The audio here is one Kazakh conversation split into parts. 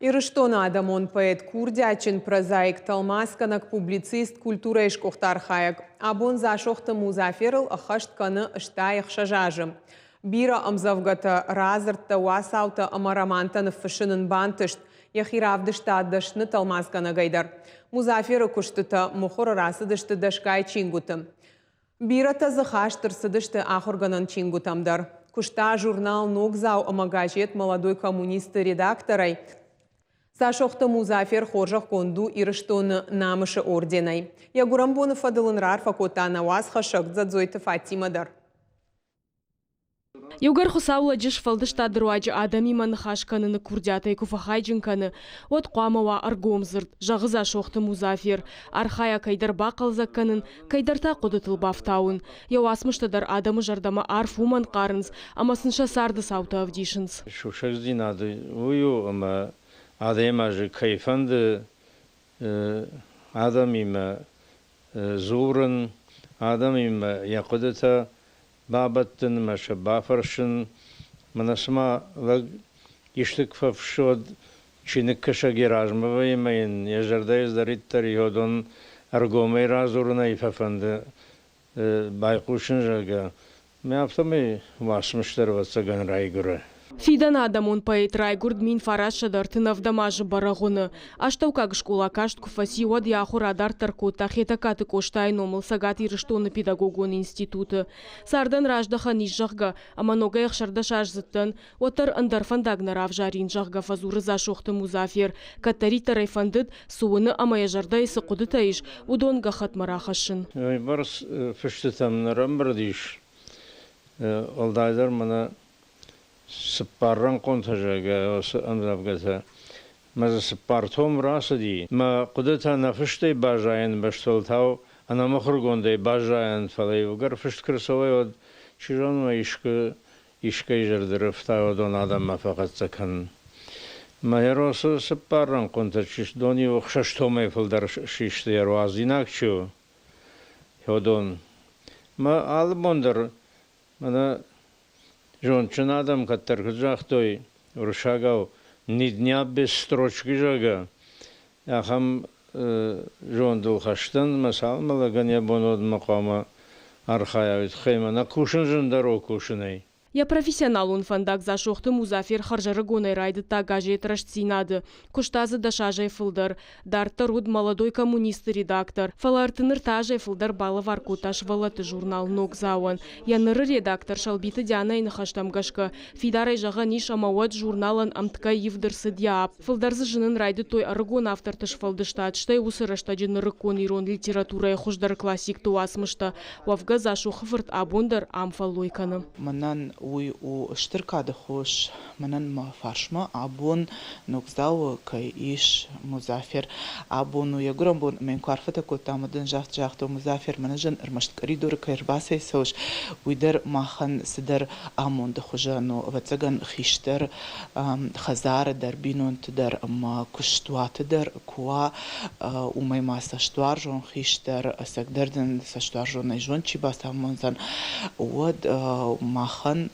Ирыштона адамон поэт курдячин, прозаик талмасканак, публицист, культура ишкухтар хаяк. Абон зашохта музафирл ахашт каны ыштаях шажажым. Бира амзавгата разыртта васаута амарамантаны фышынын бантышт. Яхиравдышта аддашны талмаскана гайдар. Музафира куштыта мухор расыдышты дашкай чингутым. Бира тазахаштырсыдышты ахорганан чингутамдар. Кушта журнал Ногзау амагажет молодой коммунист редакторай. Сашохта Музафир хоржах конду ирыштоны намышы орденай. Ягурамбоны фадылынрар факотана ваз хашак задзойты Фатимадар. Югар хусаула джиш фалдышта друаджи адами манхашканы курдятай куфахайджинканы от қуамава аргомзырд жағыза шоқты Музафир архая кайдар бақалзакканын кайдарта қудытыл бафтауын. Яу асмыштадар адамы жардама арфуман қарыныз амасынша сарды саута авдишыныз. Шушаздин ады уйу ама адема же кайфанды адамима зурын адамима яқудыта бабаттын маша бафаршын манасма ваг иштик фавшод чиник каша геражмава имаин ежарда издариттар йодон аргомей разурна ифафанды байкушын жага меаптами васмыштар ватсаган райгура. Фидан адамон поэт Райгурд мин фарашадар тынавдамажы барагуны. Аштаука школа кашт куфаси од яхур адар таркота хетакаты коштай номыл сагат ирыштоны педагогон институты. Сардан раждаха нижжахга, аманога яхшарда шажзыттын, отар андарфандагнарав жарин жахга фазуры зашохты Музафир. Катари тарайфандыд суыны амаяжарда есі кудытайш, удонга хатмарахашын. Барс фыштытам нарамбардиш. Алдайдар мана сыппарран контажага андавгата маза сыппартом расади ма кудата нафыштай бажаен баштолтау ана махургондай бажаен фалай угар фышт красовой од чижонма ишка жардырыфта одон адам мафакат закан ма яросы сыппарран контачиш дони охшаштомай фылдар шишты яруаз инакчу одон ма албондар мана Жончын адам каттар кызахтой уршагау ни дня без строчки жага. Ахам жондул хаштан масал малаганя бонод макама архаявит хейма на кушын жындаро кушынай. Я профессионал он фандак зашохты Музафир харжары гонай райды тагажет раштсинады. Куштазы дашажай фылдар. Дарта руд молодой коммунист редактор. Фалартыныр тажай фылдар балы варкуташ валаты журнал Ногзауан. Яныры редактор шалбиты дяна инахаштамгашка. Фидарай жага ниш амауат журналан амтка евдырсы дяап. Фылдарзы жынын райды той аргон автортыш фалдыштат. Штай усырашта жыныры кон ирон литература хуждар классик туасмышта. Уавга зашохы фырт абондар амфалойканы. Манан уй у штыркады хош манан ма фаршма абон Ногзау кай иш Музафир абону ягурам бон мен кварфата котамадын жахто Музафир манажан армашт коридор кайрбасай сош уйдер махан сидер амонды хожано вацаган хиштер хазар дар бинонт дар ма куштуат дар куа умай маса штуар жон хиштер сагдерден са штуар жон айжон чибаса монзан уад махан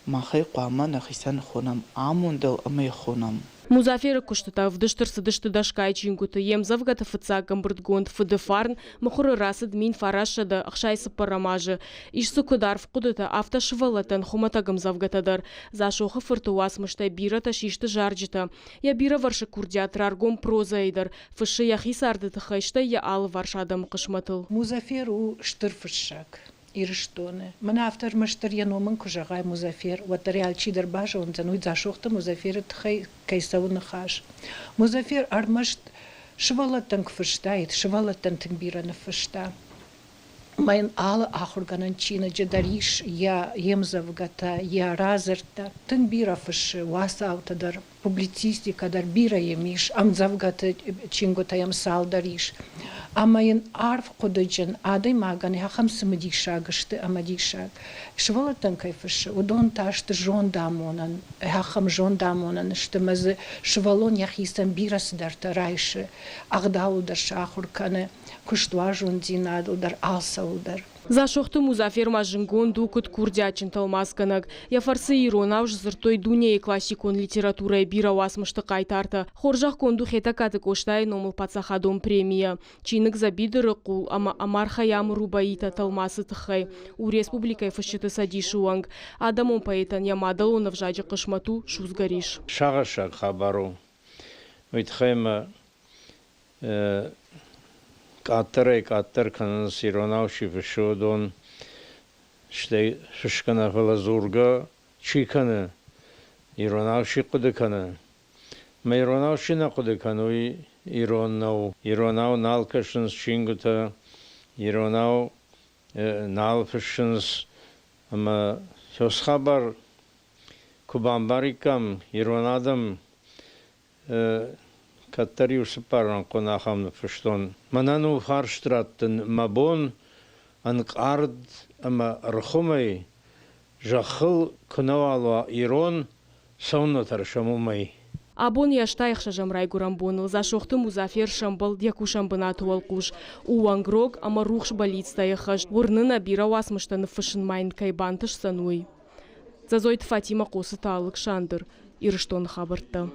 махай қуама нахисан хонам амундал амай хонам. Музафир куштата вдыштыр сыдышты дашкай чингуты емзавгата фыца гамбырдгонд фыдыфарн махуры расыд мин фарашада ахшайсы парамажы. Ишсы кударф кудыта автошывалатан хуматагам завгатадар. Зашохы фыртуасмыштай бира ташишты жарджита. Я бира варшы курдят раргом прозаидар. Фышы яхи сардыты хайштай я алы варшадам кышматыл. Музафир у штырфышак. Ирыштоны. Мана автор маштар яномын кужагай Музафир. Ватариал чидер бажа он зануй зашохта Музафир тхай кайсауны хаш. Музафир армашт швалатан кфыштайт, швалатан тынбираны фышта. Майын алы ахурганан чина джадариш я емзавгата, я разырта. Тынбира фышы васаутадар, публицистикадар бира емиш, амзавгата чингота ямсалдариш. Амайын арф кудыджын адай маганы хахам сымадишаг гышты амадишаг. Швалатан кайфышы удон ташты жон дамонан, хахам жон дамонан штымазы швалон яхисан бирасыдарта райшы, агдаудар шахурканы, куштуа жон динадылдар алсаудар. Зашохты Музафер Мажингон дукут курдячин талмасканак. Я фарсы иронав жзыртой дуне классикон литература бира уасмышты кайтарты. Хоржах конду хета каты коштай номыл пацахадом премия. Чинык забидыры кул, ама амарха ям рубаита талмасы тыхай. У республикай фашчыты садишуанг. Адамон поэтан ямадал он в жаджи кышмату шузгариш. Шагашак хабару. Витхайма каттер канан сиронавши вшодон ште шушкана фалазурга чикана иронавши кудыкана мейронавши на кудыкануи ироннау налкашынс чингута иронау налфышынс ама сосхабар кубамбарикам иронадам Каттариус паран конахам фштон. Манану фарштраттен мабон анкард ама рхумай жахыл кунавалва ирон саунатар шамумай. Абон яштайх шажамрай гурамбоныл, зашохты Музафер шамбал дяку шамбына туалкуш. Уангрог ама рухш балицтайхаш. Урнына бира уасмыштаны фышынмайн кайбантыш сануй. Зазойт Фатима Қосы Александр. Ирыштон хабыртты.